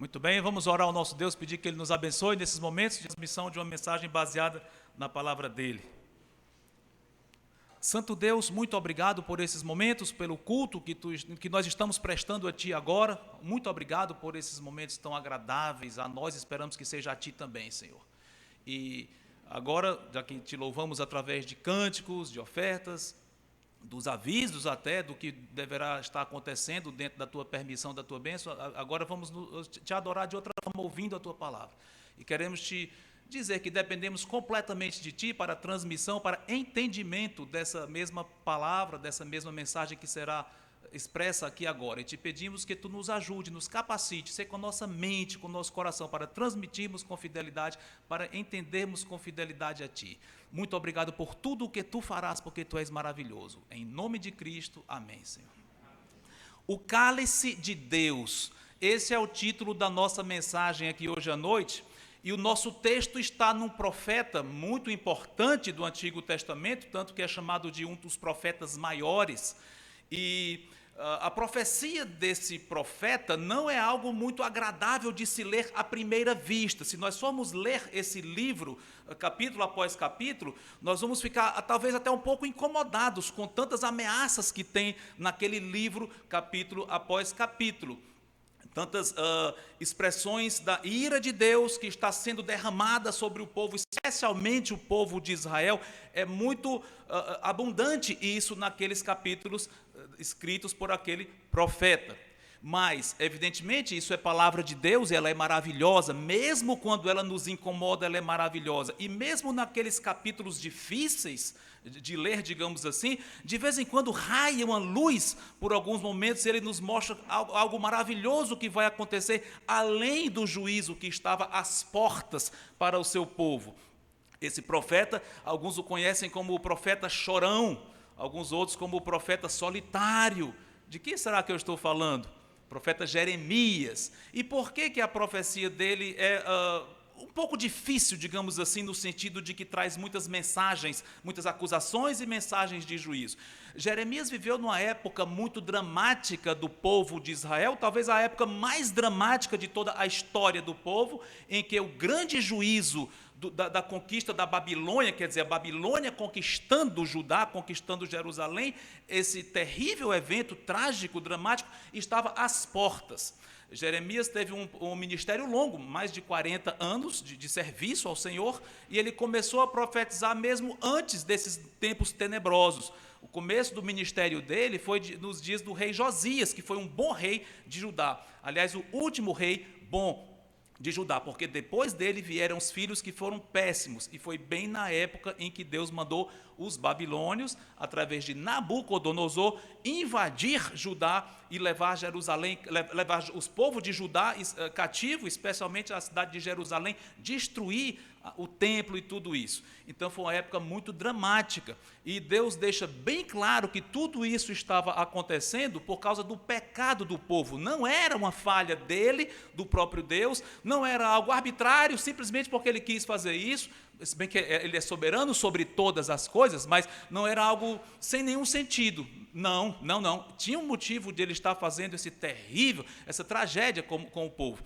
Muito bem, vamos orar ao nosso Deus, pedir que Ele nos abençoe nesses momentos de transmissão de uma mensagem baseada na palavra dEle. Santo Deus, muito obrigado por esses momentos, pelo culto que nós estamos prestando a Ti agora. Muito obrigado por esses momentos tão agradáveis a nós, esperamos que seja a Ti também, Senhor. E agora, já que Te louvamos através de cânticos, de ofertas, dos avisos até do que deverá estar acontecendo dentro da Tua permissão, da Tua bênção, agora vamos Te adorar de outra forma, ouvindo a Tua palavra. E queremos Te dizer que dependemos completamente de Ti para a transmissão, para entendimento dessa mesma palavra, dessa mesma mensagem que será expressa aqui agora. E Te pedimos que Tu nos ajude, nos capacite, ser com a nossa mente, com o nosso coração, para transmitirmos com fidelidade, para entendermos com fidelidade a Ti. Muito obrigado por tudo o que Tu farás, porque Tu és maravilhoso. Em nome de Cristo, amém, Senhor. O cálice de Deus, esse é o título da nossa mensagem aqui hoje à noite. E o nosso texto está num profeta muito importante do Antigo Testamento, tanto que é chamado de um dos profetas maiores. E a profecia desse profeta não é algo muito agradável de se ler à primeira vista. Se nós formos ler esse livro, capítulo após capítulo, nós vamos ficar talvez até um pouco incomodados com tantas ameaças que tem naquele livro, capítulo após capítulo. Tantas expressões da ira de Deus que está sendo derramada sobre o povo, especialmente o povo de Israel, é muito abundante isso naqueles capítulos escritos por aquele profeta. Mas, evidentemente, isso é palavra de Deus e ela é maravilhosa, mesmo quando ela nos incomoda, ela é maravilhosa. E mesmo naqueles capítulos difíceis de ler, digamos assim, de vez em quando raia uma luz por alguns momentos, ele nos mostra algo maravilhoso que vai acontecer além do juízo que estava às portas para o seu povo. Esse profeta, alguns o conhecem como o profeta chorão, alguns outros como o profeta solitário. De quem será que eu estou falando? Profeta Jeremias. E por que a profecia dele é um pouco difícil, digamos assim, no sentido de que traz muitas mensagens, muitas acusações e mensagens de juízo? Jeremias viveu numa época muito dramática do povo de Israel, talvez a época mais dramática de toda a história do povo, em que o grande juízo da conquista da Babilônia, quer dizer, a Babilônia conquistando Judá, conquistando Jerusalém, esse terrível evento trágico, dramático, estava às portas. Jeremias teve um ministério longo, mais de 40 anos de serviço ao Senhor, e ele começou a profetizar mesmo antes desses tempos tenebrosos. O começo do ministério dele foi nos dias do rei Josias, que foi um bom rei de Judá. Aliás, o último rei bom de Judá, porque depois dele vieram os filhos que foram péssimos, e foi bem na época em que Deus mandou os babilônios, através de Nabucodonosor, invadir Judá e levar Jerusalém, levar os povos de Judá cativo, especialmente a cidade de Jerusalém, destruir o templo e tudo isso. Então foi uma época muito dramática, e Deus deixa bem claro que tudo isso estava acontecendo por causa do pecado do povo. Não era uma falha dele, do próprio Deus, não era algo arbitrário, simplesmente porque ele quis fazer isso, se bem que ele é soberano sobre todas as coisas, mas não era algo sem nenhum sentido. Não. Tinha um motivo de ele estar fazendo essa tragédia com o povo.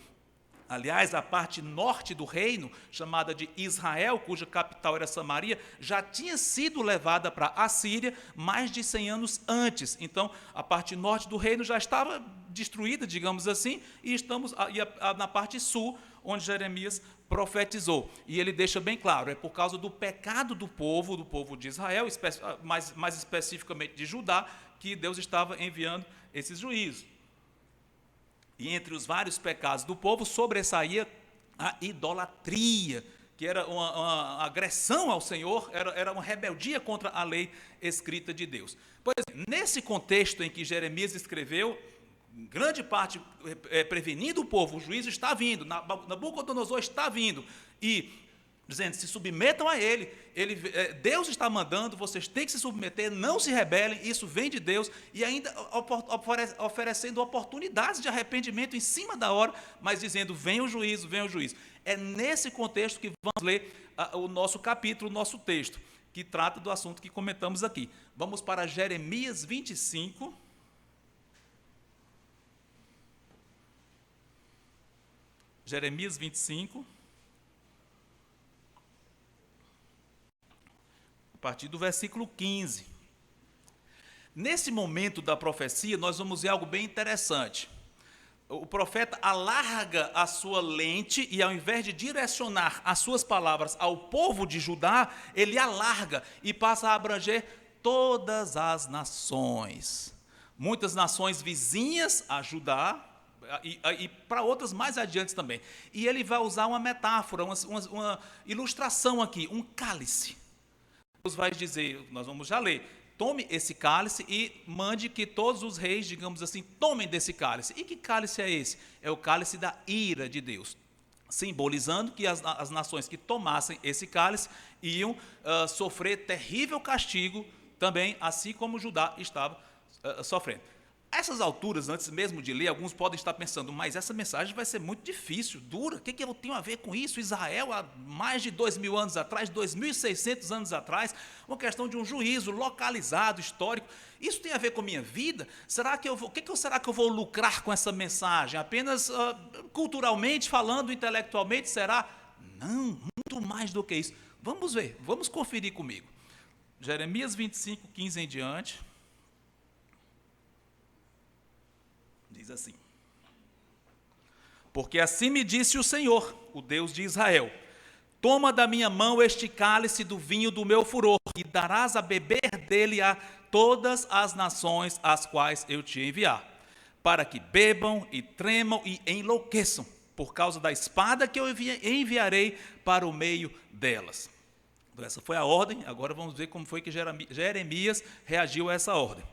Aliás, a parte norte do reino, chamada de Israel, cuja capital era Samaria, já tinha sido levada para a Síria mais de 100 anos antes. Então, a parte norte do reino já estava destruída, digamos assim, e estamos na parte sul, onde Jeremias profetizou. E ele deixa bem claro, é por causa do pecado do povo de Israel, mais especificamente de Judá, que Deus estava enviando esses juízos. E entre os vários pecados do povo sobressaía a idolatria, que era uma agressão ao Senhor, era uma rebeldia contra a lei escrita de Deus. Pois nesse contexto em que Jeremias escreveu, em grande parte prevenindo o povo, o juízo está vindo, Nabucodonosor está vindo, e dizendo, se submetam a ele, Deus está mandando, vocês têm que se submeter, não se rebelem, isso vem de Deus, e ainda oferecendo oportunidades de arrependimento em cima da hora, mas dizendo, vem o juízo. É nesse contexto que vamos ler o nosso capítulo, o nosso texto, que trata do assunto que comentamos aqui. Vamos para Jeremias 25, Jeremias 25, a partir do versículo 15. Nesse momento da profecia, nós vamos ver algo bem interessante. O profeta alarga a sua lente e, ao invés de direcionar as suas palavras ao povo de Judá, ele alarga e passa a abranger todas as nações. Muitas nações vizinhas a Judá e para outras mais adiante também. E ele vai usar uma metáfora, uma ilustração aqui, um cálice. Deus vai dizer, nós vamos já ler, tome esse cálice e mande que todos os reis, digamos assim, tomem desse cálice. E que cálice é esse? É o cálice da ira de Deus, simbolizando que as nações que tomassem esse cálice iam sofrer terrível castigo também, assim como Judá estava sofrendo. A essas alturas, antes mesmo de ler, alguns podem estar pensando, mas essa mensagem vai ser muito difícil, dura, o que eu tenho a ver com isso? Israel, há mais de 2.000 anos atrás, 2.600 anos atrás, uma questão de um juízo localizado, histórico, isso tem a ver com a minha vida? Será que será que eu vou lucrar com essa mensagem? Apenas culturalmente falando, intelectualmente, será? Não, muito mais do que isso. Vamos ver, vamos conferir comigo. Jeremias 25, 15 em diante. Diz assim: porque assim me disse o Senhor, o Deus de Israel: toma da minha mão este cálice do vinho do meu furor, e darás a beber dele a todas as nações às quais eu te enviar, para que bebam e tremam e enlouqueçam, por causa da espada que eu enviarei para o meio delas. Essa foi a ordem, agora vamos ver como foi que Jeremias reagiu a essa ordem.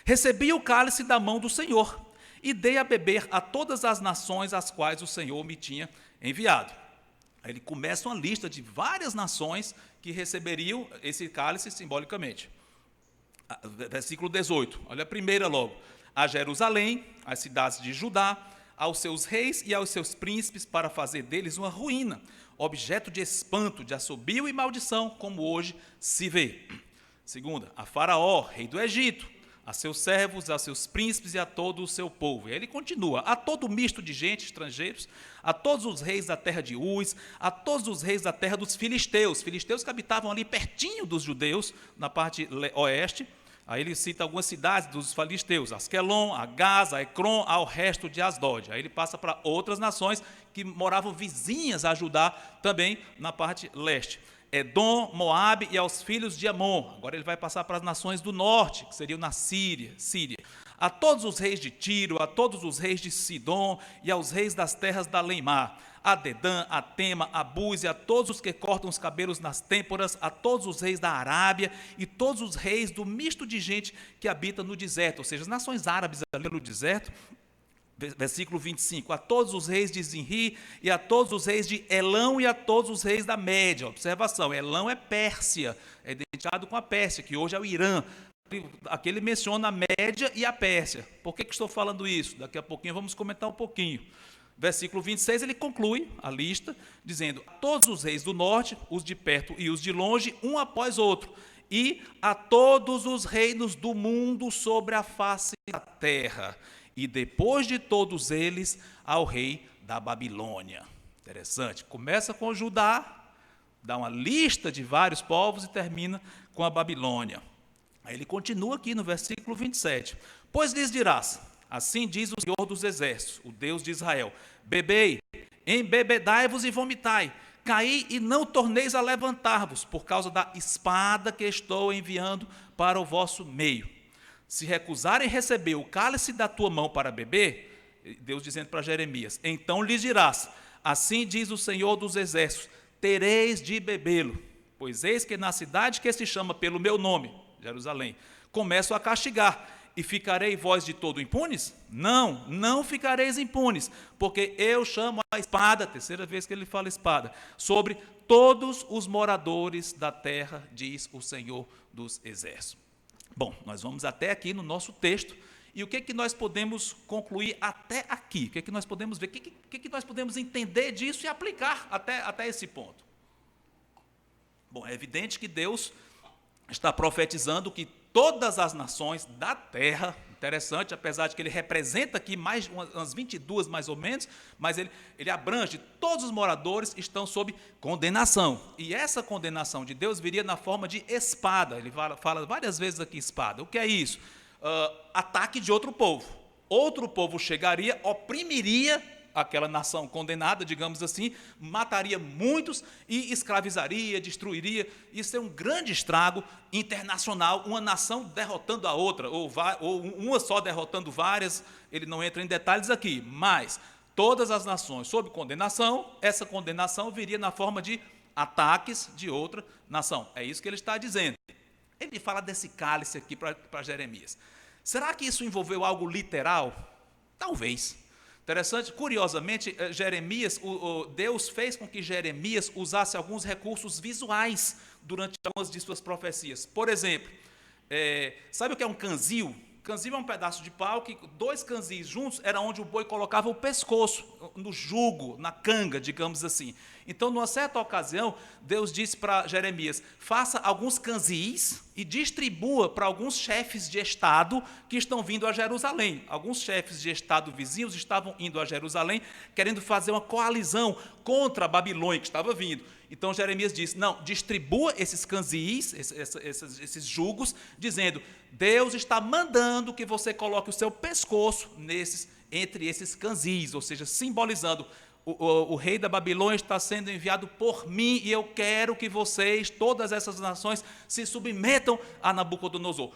Recebi o cálice da mão do Senhor, e dei a beber a todas as nações às quais o Senhor me tinha enviado. Aí ele começa uma lista de várias nações que receberiam esse cálice simbolicamente. Versículo 18, olha a primeira logo. A Jerusalém, às cidades de Judá, aos seus reis e aos seus príncipes, para fazer deles uma ruína, objeto de espanto, de assobio e maldição, como hoje se vê. Segunda, a Faraó, rei do Egito, a seus servos, a seus príncipes e a todo o seu povo. E aí ele continua: a todo misto de gente, estrangeiros, a todos os reis da terra de Uz, a todos os reis da terra dos filisteus, filisteus que habitavam ali pertinho dos judeus, na parte oeste. Aí ele cita algumas cidades dos filisteus: Asquelon, a Gaza, a Ecrom, ao resto de Asdod. Aí ele passa para outras nações que moravam vizinhas a Judá, também na parte leste. Edom, Moabe e aos filhos de Amon. Agora ele vai passar para as nações do norte, que seriam na Síria. A todos os reis de Tiro, a todos os reis de Sidom e aos reis das terras da Além-mar, a Dedã, a Tema, a Buz e a todos os que cortam os cabelos nas têmporas, a todos os reis da Arábia e todos os reis do misto de gente que habita no deserto, ou seja, as nações árabes ali no deserto. Versículo 25, a todos os reis de Zinri e a todos os reis de Elão e a todos os reis da Média. Observação, Elão é Pérsia, é identificado com a Pérsia, que hoje é o Irã. Aqui ele menciona a Média e a Pérsia. Por que estou falando isso? Daqui a pouquinho vamos comentar um pouquinho. Versículo 26, ele conclui a lista, dizendo: a todos os reis do norte, os de perto e os de longe, um após outro, e a todos os reinos do mundo sobre a face da terra, e depois de todos eles, ao rei da Babilônia. Interessante, começa com Judá, dá uma lista de vários povos e termina com a Babilônia. Aí ele continua aqui no versículo 27. Pois lhes dirás: assim diz o Senhor dos Exércitos, o Deus de Israel: bebei, embebedai-vos e vomitai, caí e não torneis a levantar-vos, por causa da espada que estou enviando para o vosso meio. Se recusarem receber o cálice da tua mão para beber, Deus dizendo para Jeremias, então lhes dirás: assim diz o Senhor dos Exércitos, tereis de bebê-lo, pois eis que na cidade que se chama pelo meu nome, Jerusalém, começo a castigar, e ficarei vós de todo impunes? Não, não ficareis impunes, porque eu chamo a espada, terceira vez que ele fala espada, sobre todos os moradores da terra, diz o Senhor dos Exércitos. Bom, nós vamos até aqui no nosso texto, e o que nós podemos concluir até aqui? O que nós podemos ver? O que nós podemos entender disso e aplicar até esse ponto? Bom, é evidente que Deus está profetizando que todas as nações da terra, Interessante, apesar de que ele representa aqui mais umas 22 mais ou menos, mas ele abrange, todos os moradores estão sob condenação. E essa condenação de Deus viria na forma de espada. Ele fala várias vezes aqui espada. O que é isso? Ataque de outro povo. Outro povo chegaria, oprimiria aquela nação condenada, digamos assim, mataria muitos e escravizaria, destruiria. Isso é um grande estrago internacional, uma nação derrotando a outra, ou uma só derrotando várias. Ele não entra em detalhes aqui, mas todas as nações sob condenação, essa condenação viria na forma de ataques de outra nação. É isso que ele está dizendo. Ele fala desse cálice aqui para Jeremias. Será que isso envolveu algo literal? Talvez. Interessante, curiosamente, Jeremias, Deus fez com que Jeremias usasse alguns recursos visuais durante algumas de suas profecias. Por exemplo, sabe o que é um canzil? Canzil é um pedaço de pau que 2 canzis juntos era onde o boi colocava o pescoço, no jugo, na canga, digamos assim. Então, numa certa ocasião, Deus disse para Jeremias, faça alguns canzis e distribua para alguns chefes de estado que estão vindo a Jerusalém. Alguns chefes de estado vizinhos estavam indo a Jerusalém, querendo fazer uma coalizão contra a Babilônia que estava vindo. Então Jeremias disse, não, distribua esses canzis, esses jugos, dizendo, Deus está mandando que você coloque o seu pescoço entre esses canzis, ou seja, simbolizando, o rei da Babilônia está sendo enviado por mim e eu quero que vocês, todas essas nações, se submetam a Nabucodonosor.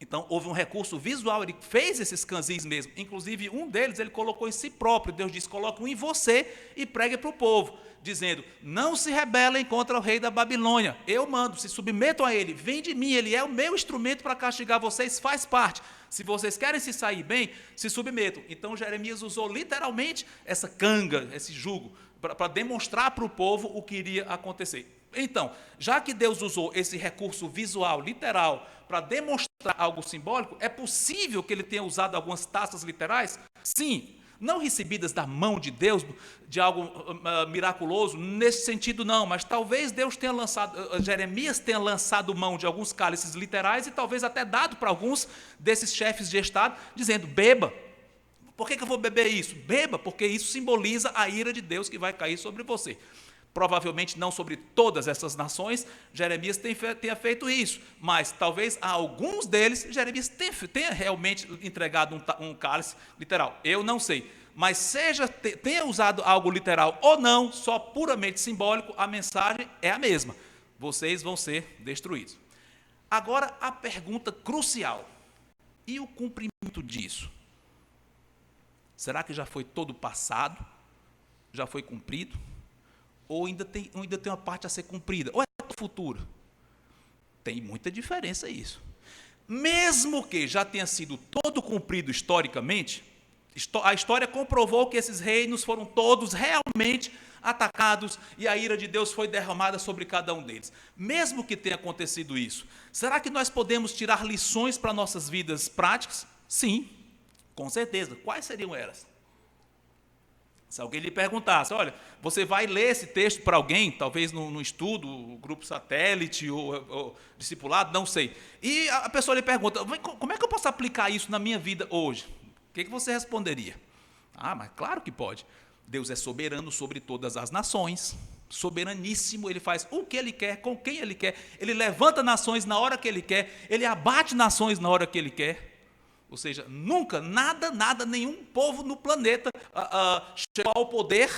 Então, houve um recurso visual, ele fez esses canzis mesmo, inclusive um deles ele colocou em si próprio. Deus disse, coloque um em você e pregue para o povo, dizendo, não se rebelem contra o rei da Babilônia, eu mando, se submetam a ele, vem de mim, ele é o meu instrumento para castigar vocês, faz parte. Se vocês querem se sair bem, se submetam. Então Jeremias usou literalmente essa canga, esse jugo, para demonstrar para o povo o que iria acontecer. Então, já que Deus usou esse recurso visual, literal, para demonstrar algo simbólico, é possível que ele tenha usado algumas taças literais? Sim, não recebidas da mão de Deus, de algo miraculoso, nesse sentido não, mas talvez Jeremias tenha lançado mão de alguns cálices literais e talvez até dado para alguns desses chefes de estado, dizendo, beba. Por que eu vou beber isso? Beba, porque isso simboliza a ira de Deus que vai cair sobre você. Provavelmente não sobre todas essas nações, Jeremias tenha feito isso, mas talvez a alguns deles, Jeremias tenha realmente entregado um cálice literal. Eu não sei, mas tenha usado algo literal ou não, só puramente simbólico, a mensagem é a mesma. Vocês vão ser destruídos. Agora a pergunta crucial, e o cumprimento disso? Será que já foi todo passado? Já foi cumprido? Ou ainda tem uma parte a ser cumprida? Ou é o futuro? Tem muita diferença isso. Mesmo que já tenha sido todo cumprido historicamente, a história comprovou que esses reinos foram todos realmente atacados e a ira de Deus foi derramada sobre cada um deles. Mesmo que tenha acontecido isso, será que nós podemos tirar lições para nossas vidas práticas? Sim, com certeza. Quais seriam elas? Se alguém lhe perguntasse, olha, você vai ler esse texto para alguém, talvez no estudo, grupo satélite ou discipulado, não sei. E a pessoa lhe pergunta, como é que eu posso aplicar isso na minha vida hoje? O que você responderia? Mas claro que pode. Deus é soberano sobre todas as nações, soberaníssimo, ele faz o que ele quer, com quem ele quer, ele levanta nações na hora que ele quer, ele abate nações na hora que ele quer. Ou seja, nunca, nenhum povo no planeta chegou ao poder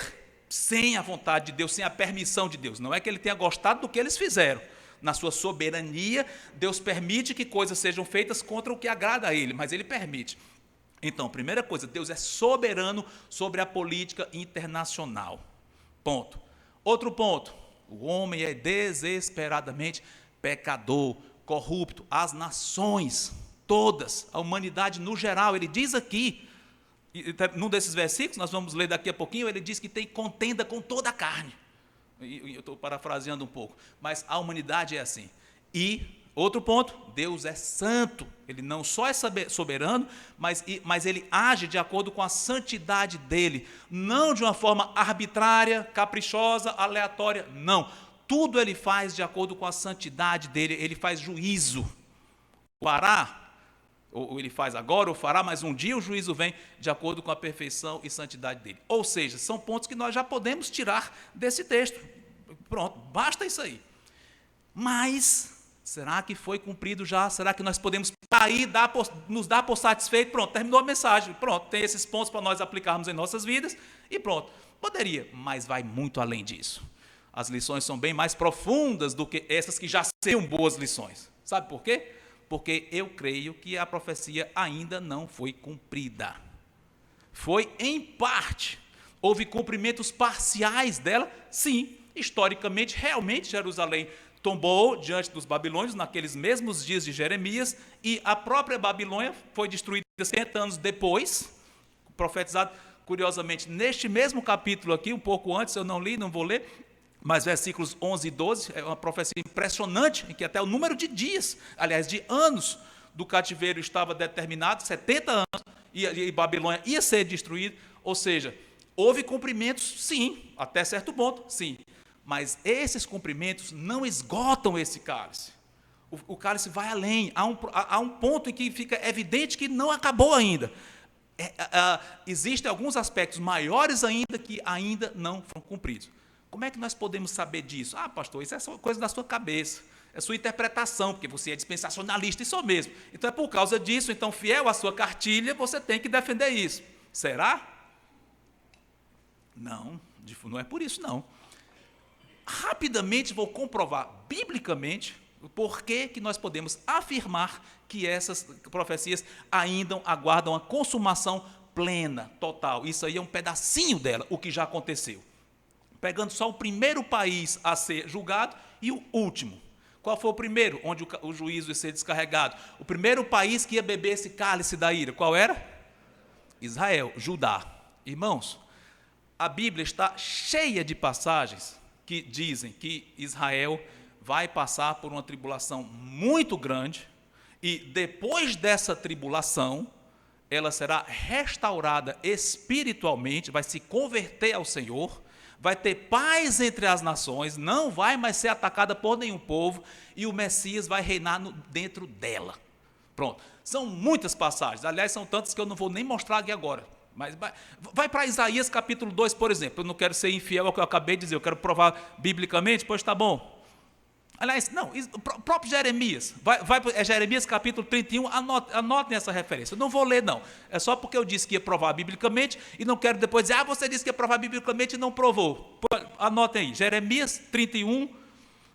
sem a vontade de Deus, sem a permissão de Deus. Não é que ele tenha gostado do que eles fizeram. Na sua soberania, Deus permite que coisas sejam feitas contra o que agrada a ele, mas ele permite. Então, primeira coisa, Deus é soberano sobre a política internacional. Ponto. Outro ponto, o homem é desesperadamente pecador, corrupto. As nações todas, a humanidade no geral, ele diz aqui, num desses versículos, nós vamos ler daqui a pouquinho, ele diz que tem contenda com toda a carne. Eu estou parafraseando um pouco, mas a humanidade é assim. E, outro ponto, Deus é santo, ele não só é soberano, mas ele age de acordo com a santidade dele, não de uma forma arbitrária, caprichosa, aleatória, não. Tudo ele faz de acordo com a santidade dele, ele faz juízo. O Pará, Ou ele faz agora, ou fará, mas um dia o juízo vem de acordo com a perfeição e santidade dele. Ou seja, são pontos que nós já podemos tirar desse texto. Pronto, basta isso aí. Mas, será que foi cumprido já? Será que nós podemos aí nos dar por satisfeito? Pronto, terminou a mensagem. Pronto, tem esses pontos para nós aplicarmos em nossas vidas e pronto. Poderia, mas vai muito além disso. As lições são bem mais profundas do que essas que já seriam boas lições. Sabe por quê? Porque eu creio que a profecia ainda não foi cumprida. Foi em parte. Houve cumprimentos parciais dela, sim. Historicamente, realmente, Jerusalém tombou diante dos babilônios naqueles mesmos dias de Jeremias, e a própria Babilônia foi destruída 70 anos depois, profetizado, curiosamente, neste mesmo capítulo aqui, um pouco antes, eu não li, não vou ler, mas versículos 11 e 12, é uma profecia impressionante, em que até o número de dias, aliás, de anos do cativeiro estava determinado, 70 anos, e Babilônia ia ser destruída, ou seja, houve cumprimentos, sim, até certo ponto, sim, mas esses cumprimentos não esgotam esse cálice. O cálice vai além, há um ponto em que fica evidente que não acabou ainda. Existem alguns aspectos maiores ainda que ainda não foram cumpridos. Como é que nós podemos saber disso? Ah, pastor, isso é só coisa da sua cabeça, é sua interpretação, porque você é dispensacionalista, isso mesmo. Então é por causa disso, então fiel à sua cartilha, você tem que defender isso. Será? Não, não é por isso não. Rapidamente vou comprovar biblicamente o porquê que nós podemos afirmar que essas profecias ainda aguardam a consumação plena, total. Isso aí é um pedacinho dela, o que já aconteceu. Pegando só o primeiro país a ser julgado e o último. Qual foi o primeiro, onde o juízo ia ser descarregado? O primeiro país que ia beber esse cálice da ira, qual era? Israel, Judá. Irmãos, a Bíblia está cheia de passagens que dizem que Israel vai passar por uma tribulação muito grande e depois dessa tribulação, ela será restaurada espiritualmente, vai se converter ao Senhor, vai ter paz entre as nações, não vai mais ser atacada por nenhum povo e o Messias vai reinar dentro dela. Pronto, são muitas passagens, aliás, são tantas que eu não vou nem mostrar aqui agora. Mas vai para Isaías capítulo 2, por exemplo. Eu não quero ser infiel ao que eu acabei de dizer, eu quero provar biblicamente, pois está bom. Aliás, não, o próprio Jeremias, é Jeremias capítulo 31, anotem essa referência. Eu não vou ler, não. É só porque eu disse que ia provar biblicamente e não quero depois dizer, você disse que ia provar biblicamente e não provou. Anotem aí, Jeremias 31,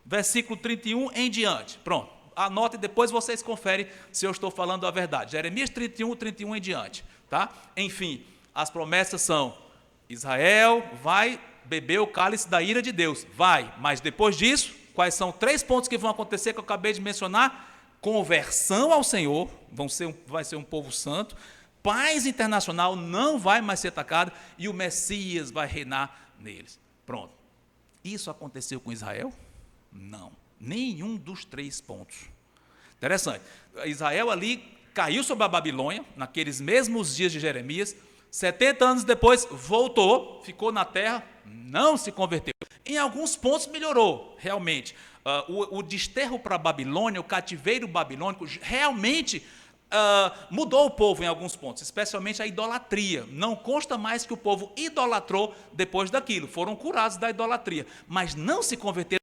versículo 31 em diante. Pronto, anotem, depois vocês conferem se eu estou falando a verdade. Jeremias 31 em diante. Tá? Enfim, as promessas são: Israel vai beber o cálice da ira de Deus, vai, mas depois disso, quais são 3 pontos que vão acontecer que eu acabei de mencionar? Conversão ao Senhor, vai ser um povo santo, paz internacional, não vai mais ser atacado, e o Messias vai reinar neles. Pronto. Isso aconteceu com Israel? Não, nenhum dos 3 pontos. Interessante, Israel ali caiu sobre a Babilônia, naqueles mesmos dias de Jeremias, 70 anos depois voltou, ficou na terra, não se converteu. Em alguns pontos melhorou, realmente. O desterro para a Babilônia, o cativeiro babilônico, realmente mudou o povo em alguns pontos, especialmente a idolatria. Não consta mais que o povo idolatrou depois daquilo, foram curados da idolatria, mas não se converteram.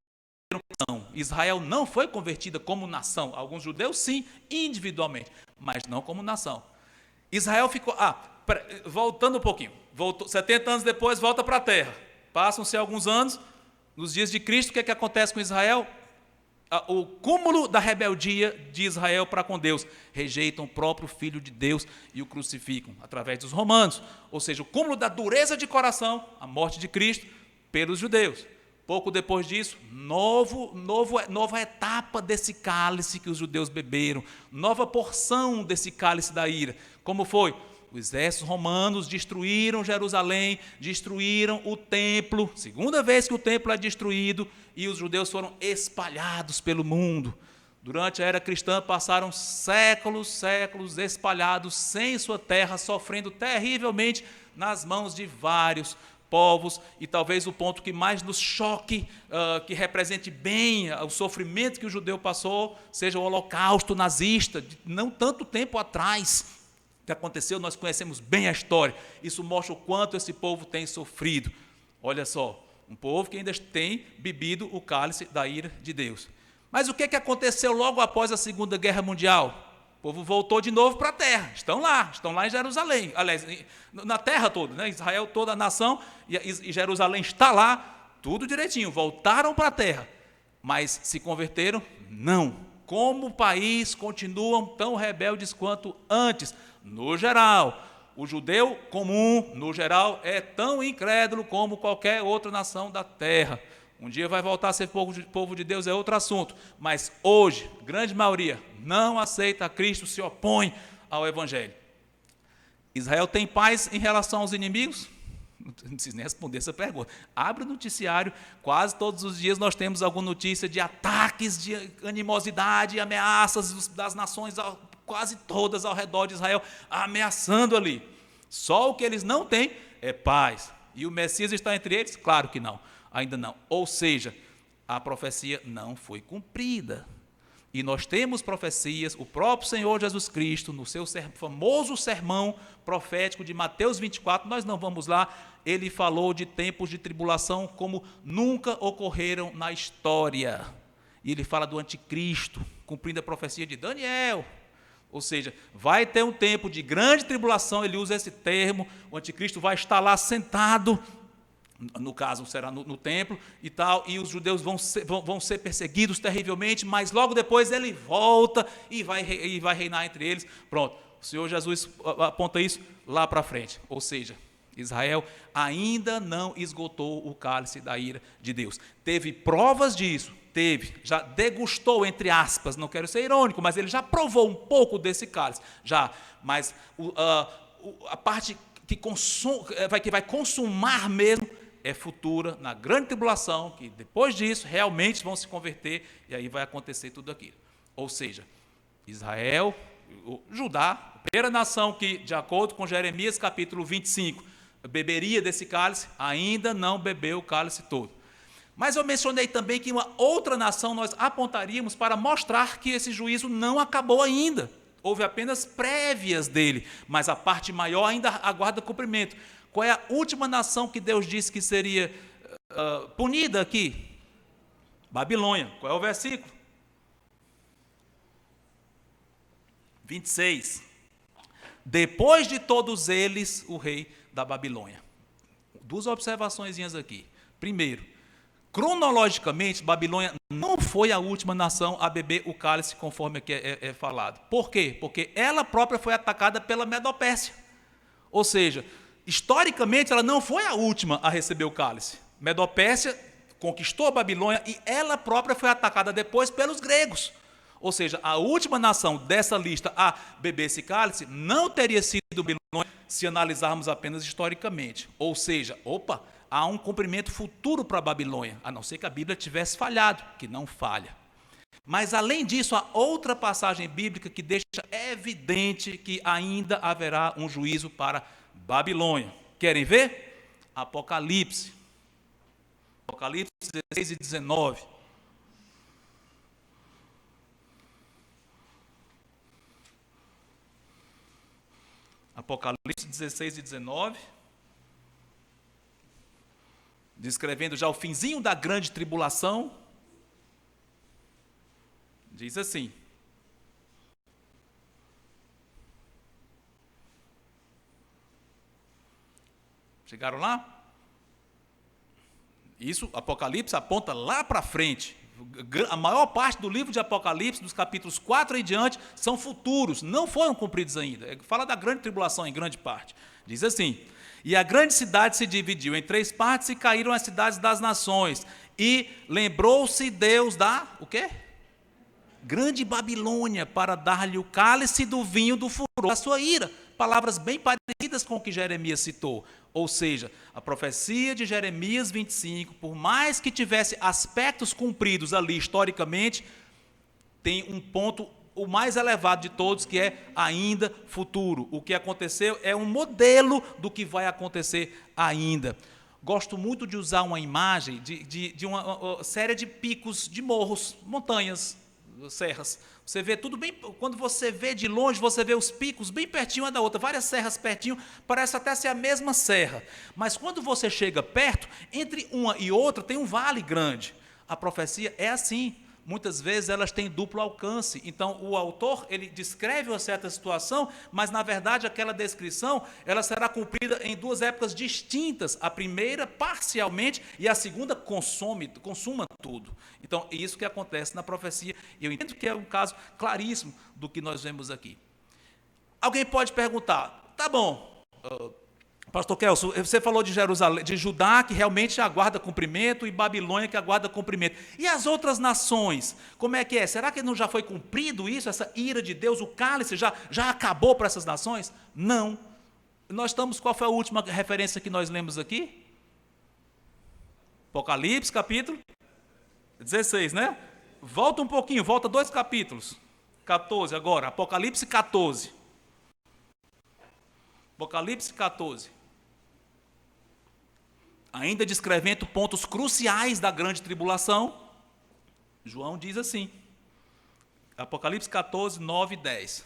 Não, Israel não foi convertida como nação. Alguns judeus, sim, individualmente, mas não como nação. Israel ficou... voltando um pouquinho. 70 anos depois, volta para a terra. Passam-se alguns anos. Nos dias de Cristo, o que acontece com Israel? O cúmulo da rebeldia de Israel para com Deus. Rejeitam o próprio Filho de Deus e o crucificam, através dos romanos. Ou seja, o cúmulo da dureza de coração, a morte de Cristo, pelos judeus. Pouco depois disso, nova etapa desse cálice que os judeus beberam, nova porção desse cálice da ira. Como foi? Os exércitos romanos destruíram Jerusalém, destruíram o templo, segunda vez que o templo é destruído, e os judeus foram espalhados pelo mundo. Durante a era cristã passaram séculos espalhados sem sua terra, sofrendo terrivelmente nas mãos de vários povos, e talvez o ponto que mais nos choque, que represente bem o sofrimento que o judeu passou, seja o holocausto nazista, de não tanto tempo atrás que aconteceu, nós conhecemos bem a história. Isso mostra o quanto esse povo tem sofrido. Olha só, um povo que ainda tem bebido o cálice da ira de Deus. Mas o que aconteceu logo após a Segunda Guerra Mundial? O povo voltou de novo para a terra, estão lá em Jerusalém, aliás, na terra toda, né? Israel, toda a nação, e Jerusalém está lá, tudo direitinho, voltaram para a terra, mas se converteram? Não. Como o país continuam tão rebeldes quanto antes. No geral, o judeu comum, no geral, é tão incrédulo como qualquer outra nação da terra. Um dia vai voltar a ser povo de Deus, é outro assunto. Mas hoje, grande maioria, não aceita Cristo, se opõe ao Evangelho. Israel tem paz em relação aos inimigos? Não preciso nem responder essa pergunta. Abre o noticiário, quase todos os dias nós temos alguma notícia de ataques, de animosidade, ameaças das nações, quase todas ao redor de Israel, ameaçando ali. Só o que eles não têm é paz. E o Messias está entre eles? Claro que não. Ainda não. Ou seja, a profecia não foi cumprida. E nós temos profecias, o próprio Senhor Jesus Cristo, no seu famoso sermão profético de Mateus 24, nós não vamos lá, ele falou de tempos de tribulação como nunca ocorreram na história. E ele fala do anticristo, cumprindo a profecia de Daniel. Ou seja, vai ter um tempo de grande tribulação, ele usa esse termo, o anticristo vai estar lá sentado, no caso será no templo e tal, e os judeus vão ser perseguidos terrivelmente, mas logo depois ele volta e vai reinar entre eles. Pronto, o Senhor Jesus aponta isso lá para frente, ou seja, Israel ainda não esgotou o cálice da ira de Deus. Teve provas disso, já degustou, entre aspas, não quero ser irônico, mas ele já provou um pouco desse cálice, já, mas a parte que vai consumar mesmo é futura, na grande tribulação, que depois disso realmente vão se converter, e aí vai acontecer tudo aquilo. Ou seja, Israel, Judá, a primeira nação que, de acordo com Jeremias capítulo 25, beberia desse cálice, ainda não bebeu o cálice todo. Mas eu mencionei também que uma outra nação nós apontaríamos para mostrar que esse juízo não acabou ainda. Houve apenas prévias dele, mas a parte maior ainda aguarda cumprimento. Qual é a última nação que Deus disse que seria punida aqui? Babilônia. Qual é o versículo? 26. Depois de todos eles, o rei da Babilônia. Duas observações aqui. Primeiro, cronologicamente, Babilônia não foi a última nação a beber o cálice, conforme aqui é falado. Por quê? Porque ela própria foi atacada pela Medopérsia. Ou seja, historicamente, ela não foi a última a receber o cálice. Medopérsia conquistou a Babilônia e ela própria foi atacada depois pelos gregos. Ou seja, a última nação dessa lista a beber esse cálice não teria sido Babilônia se analisarmos apenas historicamente. Ou seja, há um cumprimento futuro para a Babilônia, a não ser que a Bíblia tivesse falhado, que não falha. Mas, além disso, há outra passagem bíblica que deixa evidente que ainda haverá um juízo para Babilônia. Querem ver? Apocalipse. Apocalipse 16 e 19. Apocalipse 16 e 19. Descrevendo já o finzinho da grande tribulação. Diz assim: chegaram lá? Isso, Apocalipse aponta lá para frente. A maior parte do livro de Apocalipse, dos capítulos 4 em diante, são futuros, não foram cumpridos ainda. Fala da grande tribulação em grande parte. Diz assim: e a grande cidade se dividiu em 3 partes e caíram as cidades das nações. E lembrou-se Deus da, o quê? Grande Babilônia, para dar-lhe o cálice do vinho do furor da sua ira. Palavras bem parecidas com o que Jeremias citou. Ou seja, a profecia de Jeremias 25, por mais que tivesse aspectos cumpridos ali historicamente, tem um ponto, o mais elevado de todos, que é ainda futuro. O que aconteceu é um modelo do que vai acontecer ainda. gosto muito de usar uma imagem de uma série de picos, de morros, montanhas, serras. Você vê tudo bem, quando você vê de longe, você vê os picos bem pertinho uma da outra, várias serras pertinho, parece até ser a mesma serra. Mas quando você chega perto, entre uma e outra tem um vale grande. A profecia é assim. Muitas vezes elas têm duplo alcance. Então, o autor, ele descreve uma certa situação, mas, na verdade, aquela descrição, ela será cumprida em duas épocas distintas. A primeira, parcialmente, e a segunda, consuma tudo. Então, é isso que acontece na profecia. E eu entendo que é um caso claríssimo do que nós vemos aqui. Alguém pode perguntar, tá bom, pastor Kelso, você falou de Jerusalém, de Judá, que realmente aguarda cumprimento, e Babilônia, que aguarda cumprimento. E as outras nações, como é que é? Será que não já foi cumprido isso, essa ira de Deus, o cálice já acabou para essas nações? Não. Nós estamos, qual foi a última referência que nós lemos aqui? Apocalipse, capítulo 16, né? Volta um pouquinho, volta 2 capítulos. 14 agora, Apocalipse 14. Apocalipse 14. Ainda descrevendo pontos cruciais da grande tribulação, João diz assim, Apocalipse 14, 9 e 10.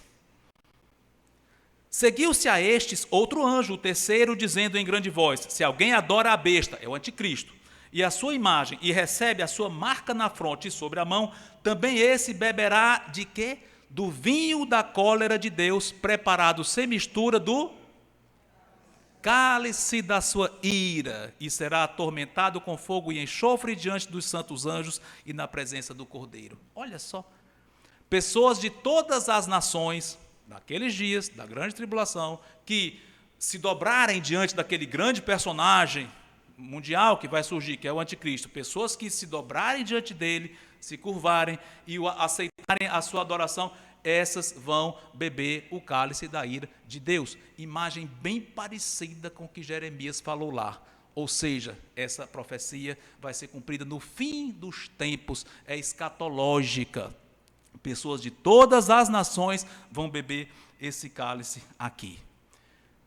Seguiu-se a estes outro anjo, o terceiro, dizendo em grande voz, se alguém adora a besta, é o anticristo, e a sua imagem, e recebe a sua marca na fronte e sobre a mão, também esse beberá de quê? Do vinho da cólera de Deus, preparado sem mistura do cálice da sua ira, e será atormentado com fogo e enxofre diante dos santos anjos e na presença do Cordeiro. Olha só, pessoas de todas as nações, naqueles dias da grande tribulação, que se dobrarem diante daquele grande personagem mundial que vai surgir, que é o anticristo, pessoas que se dobrarem diante dele, se curvarem e aceitarem a sua adoração, essas vão beber o cálice da ira de Deus. Imagem bem parecida com o que Jeremias falou lá. Ou seja, essa profecia vai ser cumprida no fim dos tempos, é escatológica. Pessoas de todas as nações vão beber esse cálice aqui.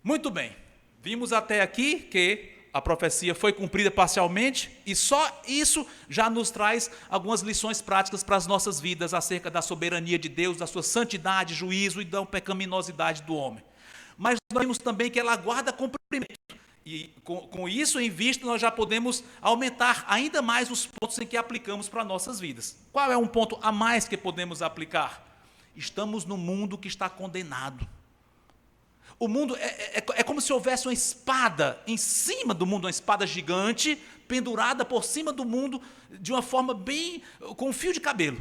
Muito bem, vimos até aqui que a profecia foi cumprida parcialmente e só isso já nos traz algumas lições práticas para as nossas vidas acerca da soberania de Deus, da sua santidade, juízo e da pecaminosidade do homem. Mas nós vimos também que ela aguarda cumprimento. E com isso em vista, nós já podemos aumentar ainda mais os pontos em que aplicamos para nossas vidas. Qual é um ponto a mais que podemos aplicar? Estamos num mundo que está condenado. O mundo é como se houvesse uma espada em cima do mundo, uma espada gigante, pendurada por cima do mundo, de uma forma bem, com um fio de cabelo.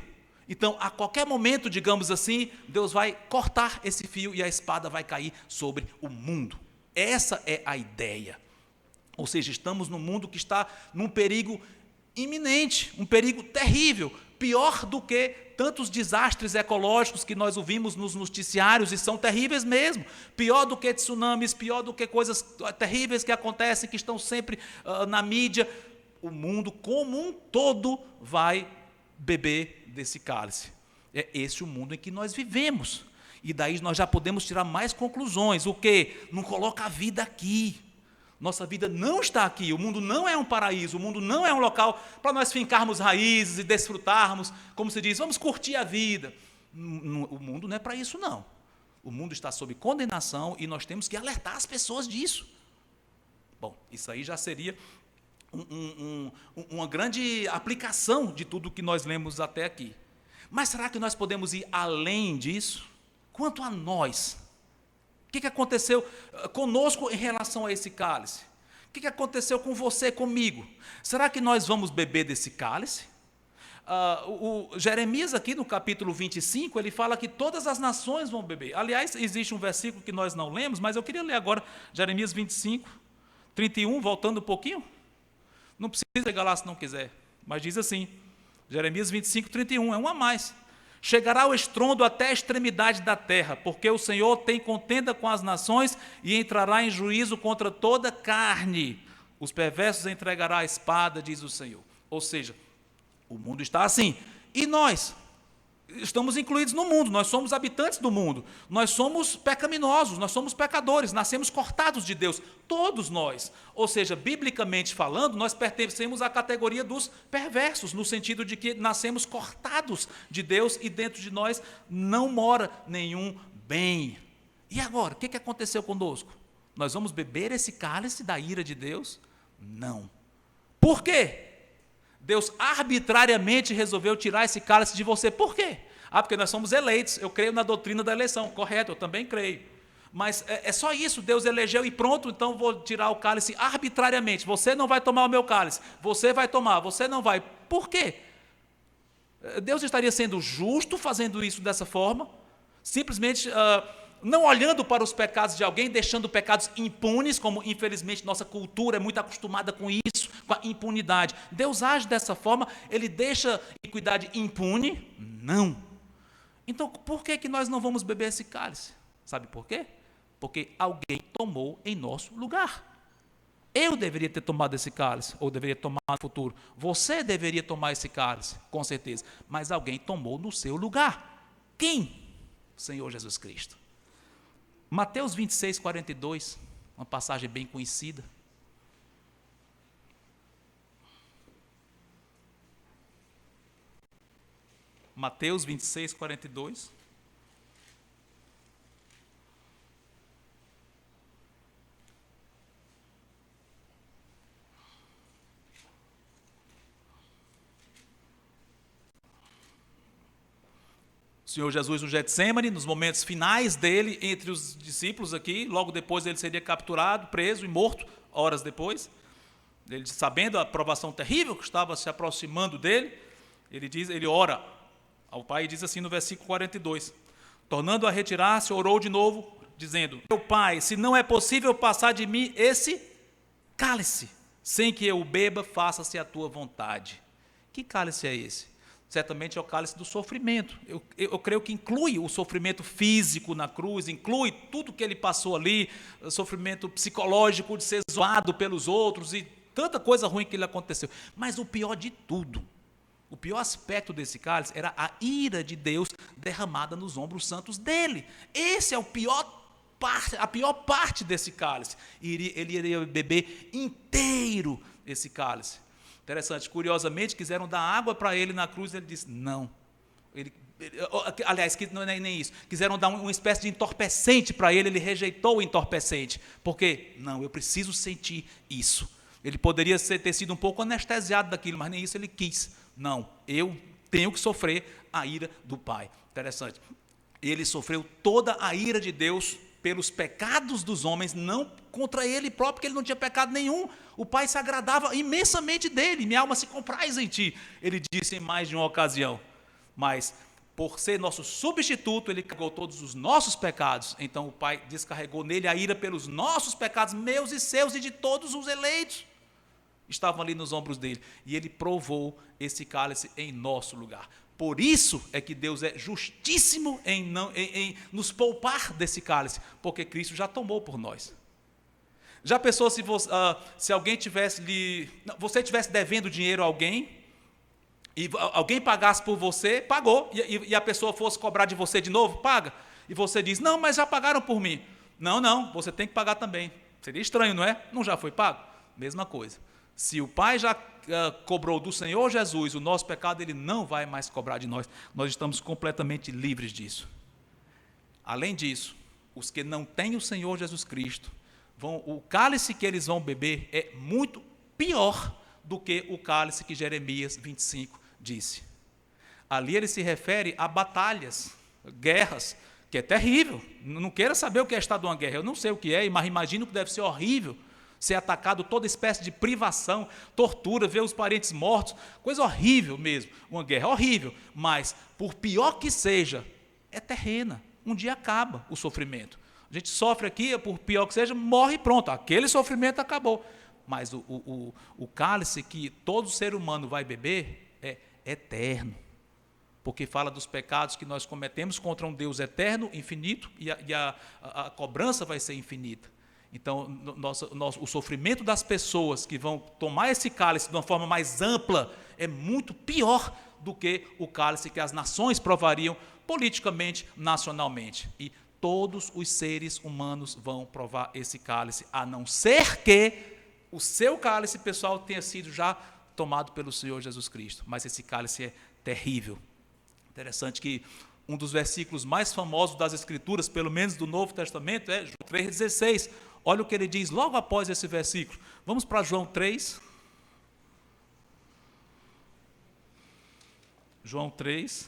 Então, a qualquer momento, digamos assim, Deus vai cortar esse fio e a espada vai cair sobre o mundo. Essa é a ideia. Ou seja, estamos num mundo que está num perigo iminente, um perigo terrível, pior do que tantos desastres ecológicos que nós ouvimos nos noticiários e são terríveis mesmo, pior do que tsunamis, pior do que coisas terríveis que acontecem, que estão sempre na mídia. O mundo como um todo vai beber desse cálice. É esse o mundo em que nós vivemos. E daí nós já podemos tirar mais conclusões. O quê? Não coloca a vida aqui. Nossa vida não está aqui, o mundo não é um paraíso, o mundo não é um local para nós fincarmos raízes e desfrutarmos, como se diz, vamos curtir a vida. O mundo não é para isso, não. O mundo está sob condenação e nós temos que alertar as pessoas disso. Bom, isso aí já seria uma grande aplicação de tudo que nós lemos até aqui. Mas será que nós podemos ir além disso? Quanto a nós, o que aconteceu conosco em relação a esse cálice? O que aconteceu com você, comigo? Será que nós vamos beber desse cálice? O Jeremias aqui no capítulo 25, ele fala que todas as nações vão beber. Aliás, existe um versículo que nós não lemos, mas eu queria ler agora, Jeremias 25, 31, voltando um pouquinho. Não precisa chegar lá se não quiser, mas diz assim, Jeremias 25, 31, é um a mais. Chegará o estrondo até a extremidade da terra, porque o Senhor tem contenda com as nações e entrará em juízo contra toda carne. Os perversos entregará a espada, diz o Senhor. Ou seja, o mundo está assim. E nós? estamos incluídos no mundo, nós somos habitantes do mundo, nós somos pecaminosos, nós somos pecadores, nascemos cortados de Deus, todos nós. Ou seja, biblicamente falando, nós pertencemos à categoria dos perversos, no sentido de que nascemos cortados de Deus e dentro de nós não mora nenhum bem. E agora, o que aconteceu conosco? Nós vamos beber esse cálice da ira de Deus? Não. Por quê? Deus arbitrariamente resolveu tirar esse cálice de você. Por quê? Porque nós somos eleitos. Eu creio na doutrina da eleição. Correto, eu também creio. Mas é só isso. Deus elegeu e pronto, então vou tirar o cálice arbitrariamente. Você não vai tomar o meu cálice. Você vai tomar, você não vai. Por quê? Deus estaria sendo justo fazendo isso dessa forma? Simplesmente não olhando para os pecados de alguém, deixando pecados impunes, como infelizmente nossa cultura é muito acostumada com isso, com a impunidade. Deus age dessa forma, Ele deixa a iniquidade impune? Não. Então, por que nós não vamos beber esse cálice? Sabe por quê? Porque alguém tomou em nosso lugar. Eu deveria ter tomado esse cálice, ou deveria tomar no futuro. Você deveria tomar esse cálice, com certeza. Mas alguém tomou no seu lugar. Quem? O Senhor Jesus Cristo. Mateus 26, 42, uma passagem bem conhecida. Mateus 26, 42. O Senhor Jesus no Getsemane, nos momentos finais dele, entre os discípulos aqui, logo depois ele seria capturado, preso e morto, horas depois. Ele, sabendo a provação terrível que estava se aproximando dele, ele ora ao Pai e diz assim no versículo 42, tornando a retirar-se, orou de novo, dizendo, meu Pai, se não é possível passar de mim esse cálice, sem que eu o beba, faça-se a tua vontade. Que cálice é esse? Certamente é o cálice do sofrimento. Eu creio que inclui o sofrimento físico na cruz, inclui tudo que ele passou ali, o sofrimento psicológico de ser zoado pelos outros e tanta coisa ruim que lhe aconteceu. Mas o pior de tudo, o pior aspecto desse cálice era a ira de Deus derramada nos ombros santos dele. Esse é a pior parte desse cálice. Ele iria beber inteiro esse cálice. Interessante, curiosamente, quiseram dar água para ele na cruz, ele disse, não. Aliás, não é nem isso, quiseram dar uma espécie de entorpecente para ele rejeitou o entorpecente, porque, não, eu preciso sentir isso. Ele poderia ter sido um pouco anestesiado daquilo, mas nem isso ele quis. Não, eu tenho que sofrer a ira do Pai. Interessante, ele sofreu toda a ira de Deus pelos pecados dos homens, não contra ele próprio, porque ele não tinha pecado nenhum. O Pai se agradava imensamente dele. Minha alma se compraz em ti, ele disse em mais de uma ocasião. Mas, por ser nosso substituto, ele carregou todos os nossos pecados. Então, o Pai descarregou nele a ira pelos nossos pecados, meus e seus e de todos os eleitos. Estavam ali nos ombros dele. E ele provou esse cálice em nosso lugar. Por isso é que Deus é justíssimo em nos poupar desse cálice, porque Cristo já tomou por nós. Já pensou se alguém você tivesse devendo dinheiro a alguém, e alguém pagasse por você, pagou, e a pessoa fosse cobrar de você de novo, paga, e você diz, não, mas já pagaram por mim. Não, você tem que pagar também. Seria estranho, não é? Não já foi pago? Mesma coisa. Se o Pai já cobrou do Senhor Jesus o nosso pecado, Ele não vai mais cobrar de nós. Nós estamos completamente livres disso. Além disso, os que não têm o Senhor Jesus Cristo, o cálice que eles vão beber é muito pior do que o cálice que Jeremias 25 disse. Ali ele se refere a batalhas, guerras, que é terrível. Não queira saber o que é estar numa guerra. Eu não sei o que é, mas imagino que deve ser horrível. Ser atacado, toda espécie de privação, tortura, ver os parentes mortos, coisa horrível mesmo, uma guerra horrível, mas por pior que seja, é terrena, um dia acaba o sofrimento. A gente sofre aqui, por pior que seja, morre e pronto, aquele sofrimento acabou. Mas o cálice que todo ser humano vai beber é eterno, porque fala dos pecados que nós cometemos contra um Deus eterno, infinito, e a cobrança vai ser infinita. Então, o sofrimento das pessoas que vão tomar esse cálice de uma forma mais ampla é muito pior do que o cálice que as nações provariam politicamente, nacionalmente. E todos os seres humanos vão provar esse cálice, a não ser que o seu cálice pessoal tenha sido já tomado pelo Senhor Jesus Cristo. Mas esse cálice é terrível. Interessante que um dos versículos mais famosos das Escrituras, pelo menos do Novo Testamento, é João 3,16. Olha o que ele diz logo após esse versículo. Vamos para João 3. João 3.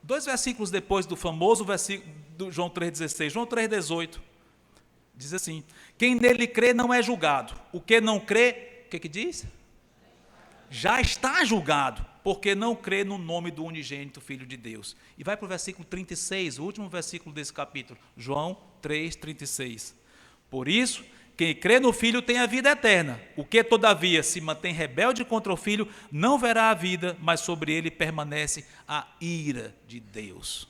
Dois versículos depois do famoso versículo do João 3,16. João 3,18. Diz assim: quem nele crê não é julgado. O que não crê, o que diz? Já está julgado, porque não crê no nome do unigênito Filho de Deus. E vai para o versículo 36, o último versículo desse capítulo. João 3,36. Por isso, quem crê no Filho tem a vida eterna. O que, todavia, se mantém rebelde contra o Filho, não verá a vida, mas sobre ele permanece a ira de Deus.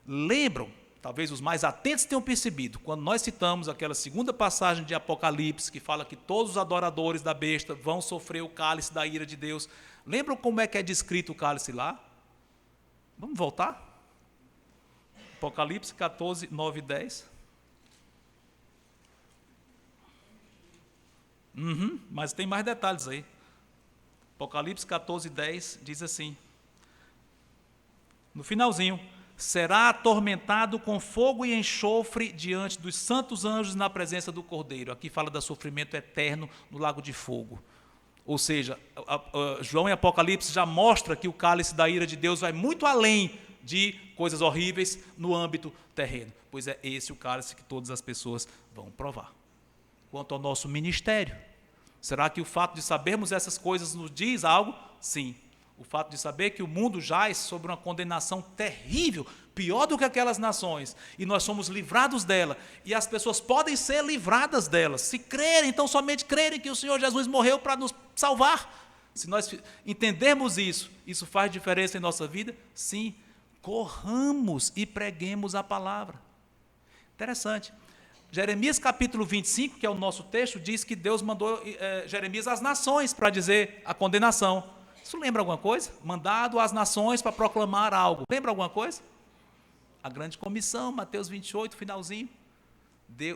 Lembram? Talvez os mais atentos tenham percebido, quando nós citamos aquela segunda passagem de Apocalipse, que fala que todos os adoradores da besta vão sofrer o cálice da ira de Deus. Lembram como é que é descrito o cálice lá? Vamos voltar? Apocalipse 14, 9 e 10. Mas tem mais detalhes aí. Apocalipse 14, 10 diz assim, no finalzinho: será atormentado com fogo e enxofre diante dos santos anjos na presença do Cordeiro. Aqui fala do sofrimento eterno no lago de fogo. Ou seja, João em Apocalipse já mostra que o cálice da ira de Deus vai muito além de coisas horríveis no âmbito terreno. Pois é esse o cálice que todas as pessoas vão provar. Quanto ao nosso ministério, será que o fato de sabermos essas coisas nos diz algo? Sim. O fato de saber que o mundo jaz sobre uma condenação terrível, pior do que aquelas nações, e nós somos livrados dela, e as pessoas podem ser livradas delas, se crerem, então somente crerem que o Senhor Jesus morreu para nos salvar. Se nós entendermos isso, isso faz diferença em nossa vida? Sim. Corramos e preguemos a palavra. Interessante. Jeremias capítulo 25, que é o nosso texto, diz que Deus mandou Jeremias às nações para dizer a condenação. Isso lembra alguma coisa? Mandado às nações para proclamar algo. Lembra alguma coisa? A grande comissão, Mateus 28, finalzinho.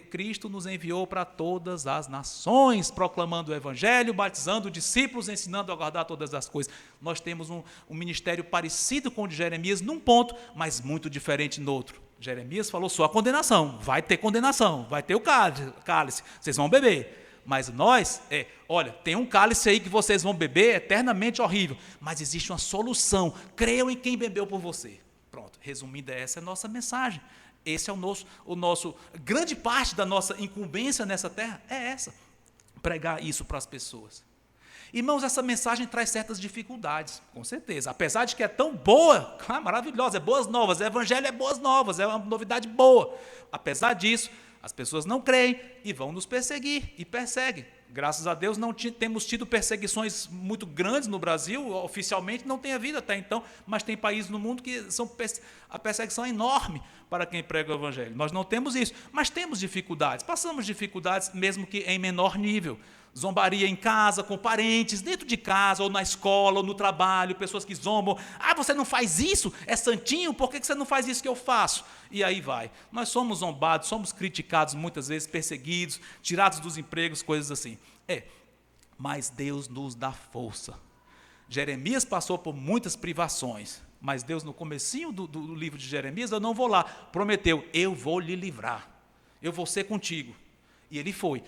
Cristo nos enviou para todas as nações, proclamando o evangelho, batizando discípulos, ensinando a guardar todas as coisas. Nós temos um ministério parecido com o de Jeremias num ponto, mas muito diferente no outro. Jeremias falou só a condenação, vai ter o cálice, vocês vão beber. Mas nós, olha, tem um cálice aí que vocês vão beber, eternamente horrível, mas existe uma solução, creiam em quem bebeu por você. Pronto, resumindo, essa é a nossa mensagem. Esse é o nosso, grande parte da nossa incumbência nessa terra é essa, pregar isso para as pessoas. Irmãos, essa mensagem traz certas dificuldades, com certeza, apesar de que é tão boa, maravilhosa, é boas novas, o evangelho é boas novas, é uma novidade boa. Apesar disso, as pessoas não creem e vão nos perseguir, e perseguem. Graças a Deus não temos tido perseguições muito grandes no Brasil, oficialmente não tem havido até então, mas tem países no mundo que a perseguição é enorme para quem prega o evangelho. Nós não temos isso, mas temos dificuldades, passamos dificuldades mesmo que em menor nível. Zombaria em casa, com parentes, dentro de casa, ou na escola, ou no trabalho, pessoas que zombam. Ah, você não faz isso? É santinho? Por que você não faz isso que eu faço? E aí vai. Nós somos zombados, somos criticados muitas vezes, perseguidos, tirados dos empregos, coisas assim. Mas Deus nos dá força. Jeremias passou por muitas privações, mas Deus, no comecinho do livro de Jeremias, eu não vou lá, prometeu, eu vou lhe livrar, eu vou ser contigo. E ele foi.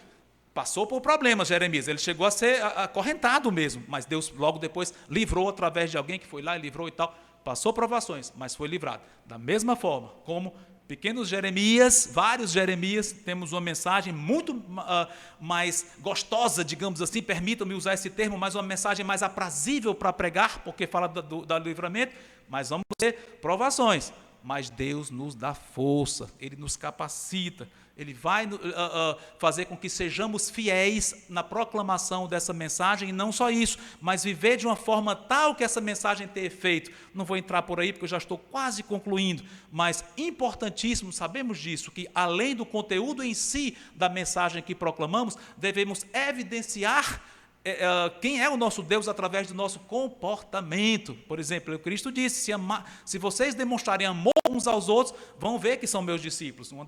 Passou por problemas, Jeremias, ele chegou a ser acorrentado mesmo, mas Deus logo depois livrou através de alguém que foi lá e livrou e tal, passou provações, mas foi livrado. Da mesma forma, como pequenos Jeremias, vários Jeremias, temos uma mensagem muito mais gostosa, digamos assim, permitam-me usar esse termo, mas uma mensagem mais aprazível para pregar, porque fala do livramento, mas vamos ter provações. mas Deus nos dá força, Ele nos capacita, Ele vai fazer com que sejamos fiéis na proclamação dessa mensagem, e não só isso, mas viver de uma forma tal que essa mensagem tenha efeito. Não vou entrar por aí, porque eu já estou quase concluindo, mas importantíssimo, sabemos disso, que além do conteúdo em si da mensagem que proclamamos, devemos evidenciar quem é o nosso Deus através do nosso comportamento. Por exemplo, Cristo disse, se vocês demonstrarem amor uns aos outros, vão ver que são meus discípulos. Uma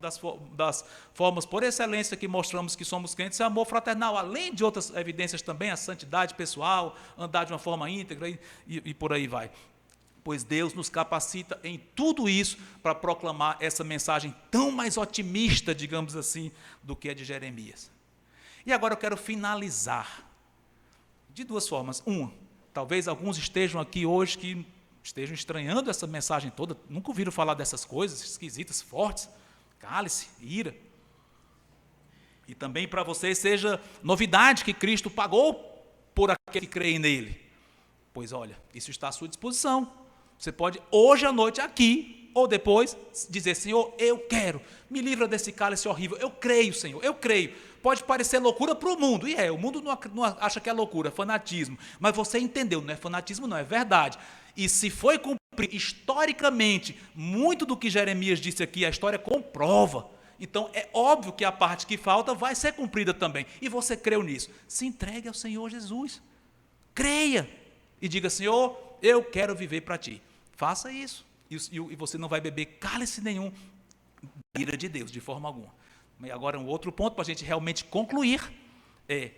das formas por excelência que mostramos que somos crentes é amor fraternal, além de outras evidências também, a santidade pessoal, andar de uma forma íntegra e por aí vai. Pois Deus nos capacita em tudo isso para proclamar essa mensagem tão mais otimista, digamos assim, do que a de Jeremias. E agora eu quero finalizar de duas formas. Uma, talvez alguns estejam aqui hoje que estejam estranhando essa mensagem toda, nunca ouviram falar dessas coisas esquisitas, fortes, cálice, ira. E também para vocês seja novidade que Cristo pagou por aqueles que creem nele. Pois olha, isso está à sua disposição. Você pode hoje à noite aqui, ou depois, dizer, Senhor, eu quero, me livra desse cálice horrível, eu creio, Senhor, eu creio. Pode parecer loucura para o mundo, e o mundo não acha que é loucura, é fanatismo, mas você entendeu, não é fanatismo não, é verdade. E se foi cumprido historicamente, muito do que Jeremias disse aqui, a história comprova. Então é óbvio que a parte que falta vai ser cumprida também, e você creu nisso. Se entregue ao Senhor Jesus, creia, e diga, Senhor, eu quero viver para Ti. Faça isso, e você não vai beber cálice nenhum da ira de Deus, de forma alguma. E agora um outro ponto para a gente realmente concluir é,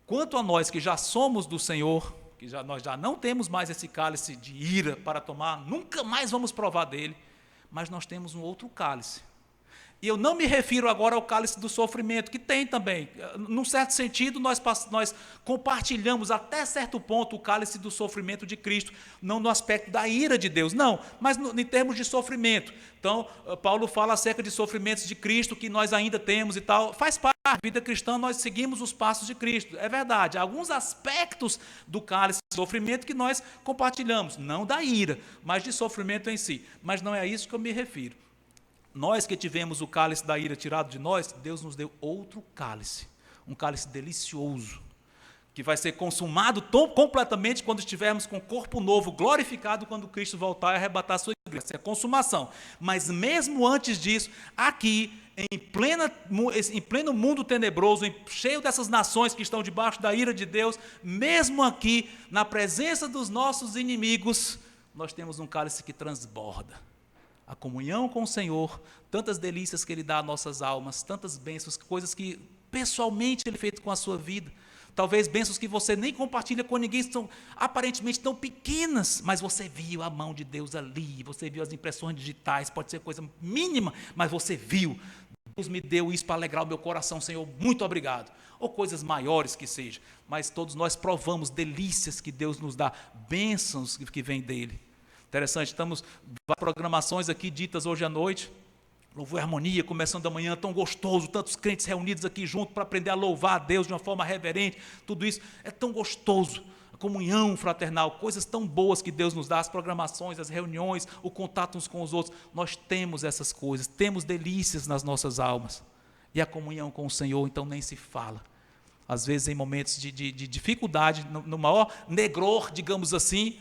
quanto a nós que já somos do Senhor, que nós já não temos mais esse cálice de ira para tomar, nunca mais vamos provar dele, mas nós temos um outro cálice. E eu não me refiro agora ao cálice do sofrimento, que tem também. Num certo sentido, nós compartilhamos até certo ponto o cálice do sofrimento de Cristo, não no aspecto da ira de Deus, não, mas em termos de sofrimento. Então, Paulo fala acerca de sofrimentos de Cristo que nós ainda temos e tal. Faz parte da vida cristã, nós seguimos os passos de Cristo. É verdade, há alguns aspectos do cálice de sofrimento que nós compartilhamos, não da ira, mas de sofrimento em si. Mas não é a isso que eu me refiro. Nós que tivemos o cálice da ira tirado de nós, Deus nos deu outro cálice, um cálice delicioso, que vai ser consumado completamente quando estivermos com o corpo novo, glorificado, quando Cristo voltar e arrebatar a sua igreja. Essa é a consumação. Mas mesmo antes disso, aqui, em pleno mundo tenebroso, cheio dessas nações que estão debaixo da ira de Deus, mesmo aqui, na presença dos nossos inimigos, nós temos um cálice que transborda. A comunhão com o Senhor, tantas delícias que Ele dá às nossas almas, tantas bênçãos, coisas que pessoalmente Ele fez com a sua vida, talvez bênçãos que você nem compartilha com ninguém, são aparentemente tão pequenas, mas você viu a mão de Deus ali, você viu as impressões digitais, pode ser coisa mínima, mas você viu, Deus me deu isso para alegrar o meu coração, Senhor, muito obrigado, ou coisas maiores que seja, mas todos nós provamos delícias que Deus nos dá, bênçãos que vêm dEle. Interessante, estamos programações aqui ditas hoje à noite, louvor e harmonia, começando amanhã, tão gostoso, tantos crentes reunidos aqui juntos para aprender a louvar a Deus de uma forma reverente, tudo isso é tão gostoso, a comunhão fraternal, coisas tão boas que Deus nos dá, as programações, as reuniões, o contato uns com os outros, nós temos essas coisas, temos delícias nas nossas almas, e a comunhão com o Senhor, então nem se fala, às vezes em momentos de dificuldade, no maior negror, digamos assim,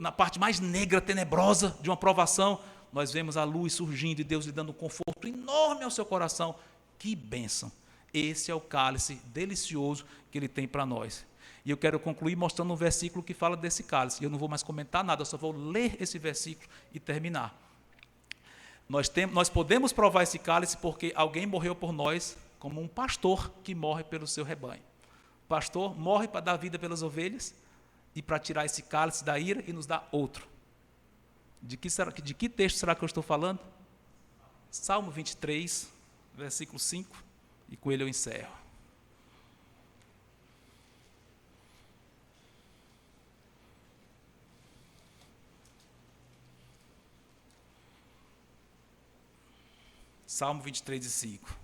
na parte mais negra, tenebrosa de uma provação, nós vemos a luz surgindo e Deus lhe dando um conforto enorme ao seu coração. Que bênção! Esse é o cálice delicioso que Ele tem para nós. E eu quero concluir mostrando um versículo que fala desse cálice. Eu não vou mais comentar nada, eu só vou ler esse versículo e terminar. Nós podemos provar esse cálice porque alguém morreu por nós, como um pastor que morre pelo seu rebanho. O pastor morre para dar vida pelas ovelhas, e para tirar esse cálice da ira e nos dar outro. De que texto será que eu estou falando? Salmo 23, versículo 5, e com ele eu encerro. Salmo 23 e 5.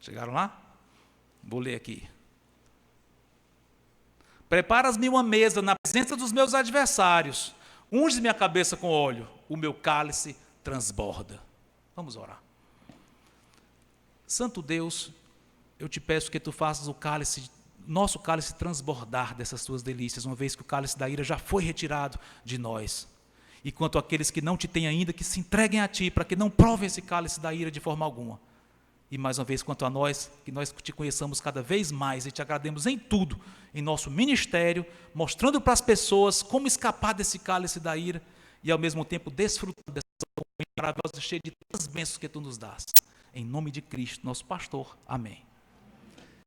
Chegaram lá? Vou ler aqui. Preparas-me uma mesa na presença dos meus adversários. Unge minha cabeça com óleo. O meu cálice transborda. Vamos orar. Santo Deus, eu te peço que tu faças o cálice, nosso cálice transbordar dessas tuas delícias, uma vez que o cálice da ira já foi retirado de nós. E quanto àqueles que não te têm ainda, que se entreguem a ti, para que não provem esse cálice da ira de forma alguma. E mais uma vez, quanto a nós, que nós te conheçamos cada vez mais e te agrademos em tudo, em nosso ministério, mostrando para as pessoas como escapar desse cálice da ira e ao mesmo tempo desfrutando dessa maravilhosa, cheia de tantas bênçãos que tu nos dás. Em nome de Cristo, nosso pastor. Amém.